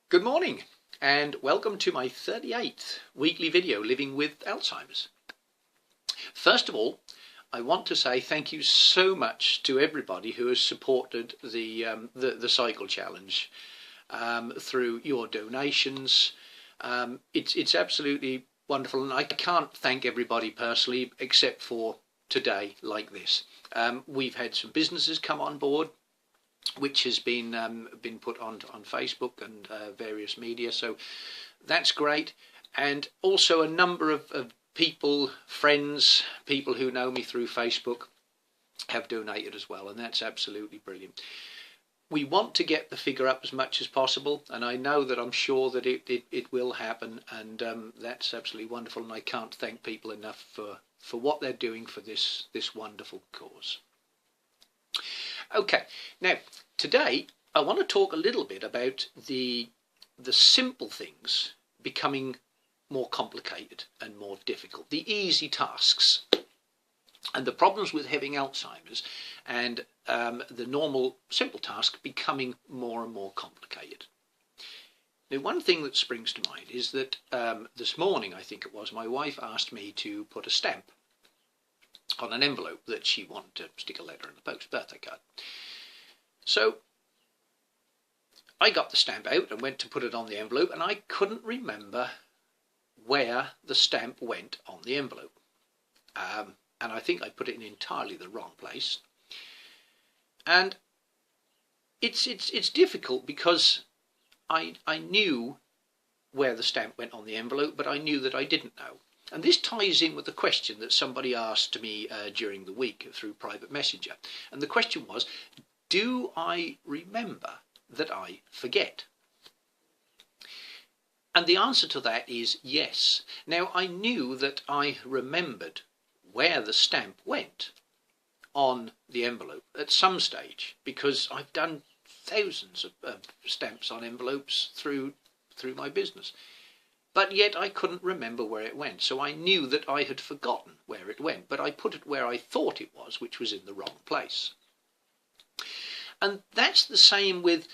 Good morning and welcome to my 38th weekly video living with Alzheimer's. First of all, I want to say thank you so much to everybody who has supported the cycle challenge through your donations. It's absolutely wonderful, and I can't thank everybody personally except for today like this. We've had some businesses come on board, which has been put on Facebook and various media, so that's great. And also a number of people, friends, people who know me through Facebook have donated as well, and that's absolutely brilliant. We want to get the figure up as much as possible, and I know that I'm sure that it will happen, and that's absolutely wonderful, and I can't thank people enough for what they're doing for this wonderful cause. Okay, now today I want to talk a little bit about the simple things becoming more complicated and more difficult, the easy tasks, and the problems with having Alzheimer's, and the normal simple task becoming more and more complicated. Now, one thing that springs to mind is that this morning, I think it was, my wife asked me to put a stamp on an envelope that she wanted to stick a letter in the post, birthday card. So I got the stamp out and went to put it on the envelope, and I couldn't remember where the stamp went on the envelope. And I think I put it in entirely the wrong place. And it's difficult because I knew where the stamp went on the envelope, but I knew that I didn't know. And this ties in with the question that somebody asked me during the week through private messenger. And the question was, do I remember that I forget? And the answer to that is yes. Now, I knew that I remembered where the stamp went on the envelope at some stage, because I've done thousands of stamps on envelopes through my business. But yet I couldn't remember where it went, so I knew that I had forgotten where it went, but I put it where I thought it was, which was in the wrong place. And that's the same with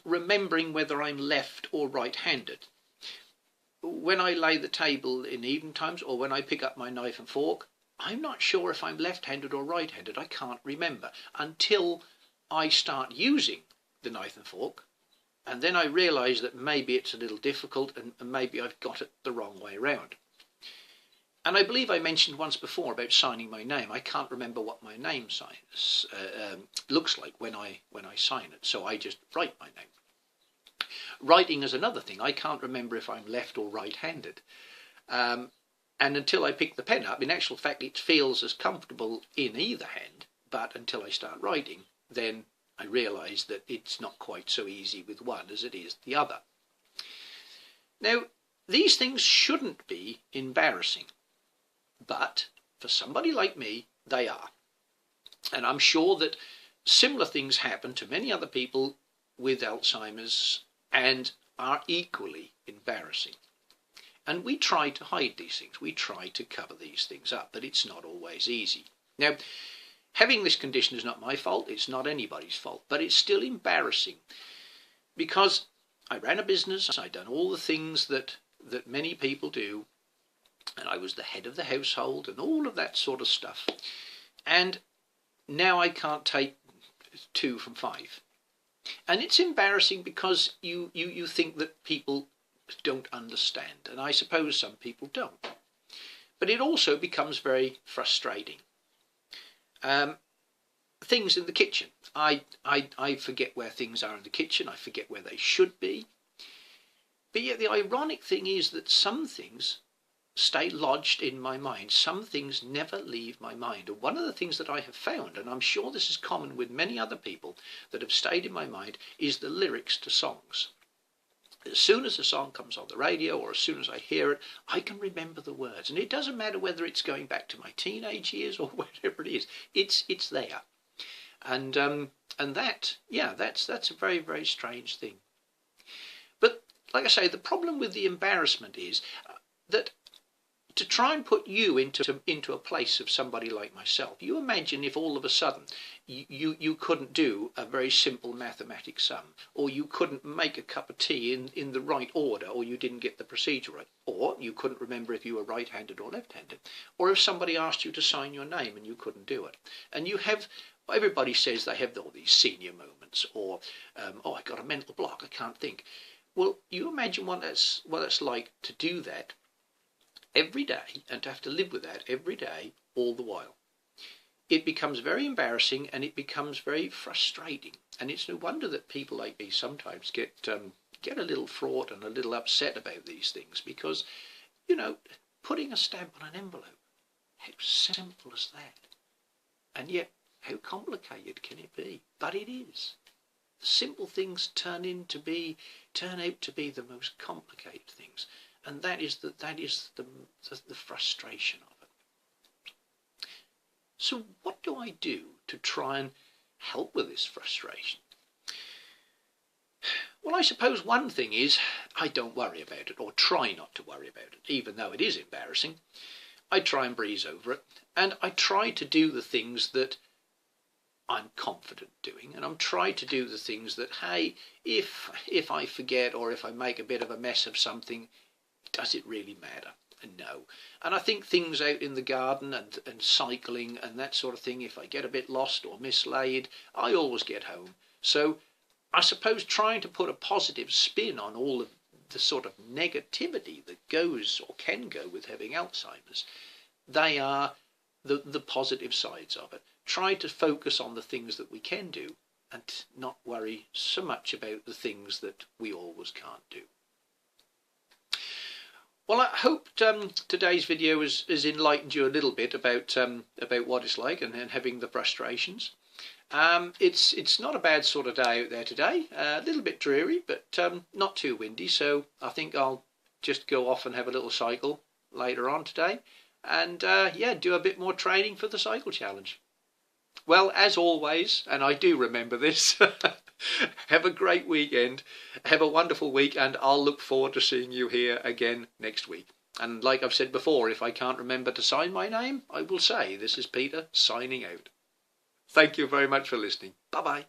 remembering whether I'm left or right-handed. When I lay the table in evening times, or when I pick up my knife and fork, I'm not sure if I'm left-handed or right-handed. I can't remember until I start using the knife and fork. And then I realise that maybe it's a little difficult, and maybe I've got it the wrong way around. And I believe I mentioned once before about signing my name. I can't remember what my name looks like when I sign it, so I just write my name. Writing is another thing. I can't remember if I'm left or right-handed. And until I pick the pen up, in actual fact, it feels as comfortable in either hand, but until I start writing, then I realise that it's not quite so easy with one as it is the other. Now, these things shouldn't be embarrassing, but for somebody like me, they are. And I'm sure that similar things happen to many other people with Alzheimer's and are equally embarrassing. And we try to hide these things. We try to cover these things up, but it's not always easy. Now, having this condition is not my fault, it's not anybody's fault, but it's still embarrassing because I ran a business, I'd done all the things that many people do, and I was the head of the household and all of that sort of stuff. And now I can't take 2 from 5. And it's embarrassing because you think that people don't understand, and I suppose some people don't. But it also becomes very frustrating. Things in the kitchen. I forget where things are in the kitchen. I forget where they should be. But yet the ironic thing is that some things stay lodged in my mind. Some things never leave my mind. And one of the things that I have found, and I'm sure this is common with many other people that have stayed in my mind, is the lyrics to songs. As soon as a song comes on the radio, or as soon as I hear it, I can remember the words. And it doesn't matter whether it's going back to my teenage years or whatever it is. It's there. And that, yeah, that's a very, very strange thing. But like I say, the problem with the embarrassment is that to try and put you into a place of somebody like myself. You imagine if all of a sudden you couldn't do a very simple mathematic sum, or you couldn't make a cup of tea in the right order, or you didn't get the procedure right, or you couldn't remember if you were right-handed or left-handed, or if somebody asked you to sign your name and you couldn't do it. And you have, everybody says they have all these senior moments, or oh, I got a mental block, I can't think. Well, you imagine what it's like to do that every day, and to have to live with that every day, all the while. It becomes very embarrassing, and it becomes very frustrating. And it's no wonder that people like me sometimes get a little fraught and a little upset about these things, because, you know, putting a stamp on an envelope, how simple is that? And yet, how complicated can it be? But it is. The simple things turn out to be the most complicated things. And that is the frustration of it. So what do I do to try and help with this frustration? Well, I suppose one thing is I don't worry about it, or try not to worry about it, even though it is embarrassing. I try and breeze over it, and I try to do the things that I'm confident doing, and I'm trying to do the things that, hey, if I forget, or if I make a bit of a mess of something, does it really matter? No. And I think things out in the garden and cycling and that sort of thing, if I get a bit lost or mislaid, I always get home. So I suppose trying to put a positive spin on all of the sort of negativity that goes or can go with having Alzheimer's, they are the positive sides of it. Try to focus on the things that we can do and not worry so much about the things that we always can't do. Well, I hope today's video has enlightened you a little bit about what it's like and having the frustrations. It's not a bad sort of day out there today. A little bit dreary, but not too windy. So I think I'll just go off and have a little cycle later on today, and yeah, do a bit more training for the cycle challenge. Well, as always, and I do remember this, have a great weekend, have a wonderful week, and I'll look forward to seeing you here again next week. And like I've said before, if I can't remember to sign my name, I will say, this is Peter signing out. Thank you very much for listening. Bye-bye.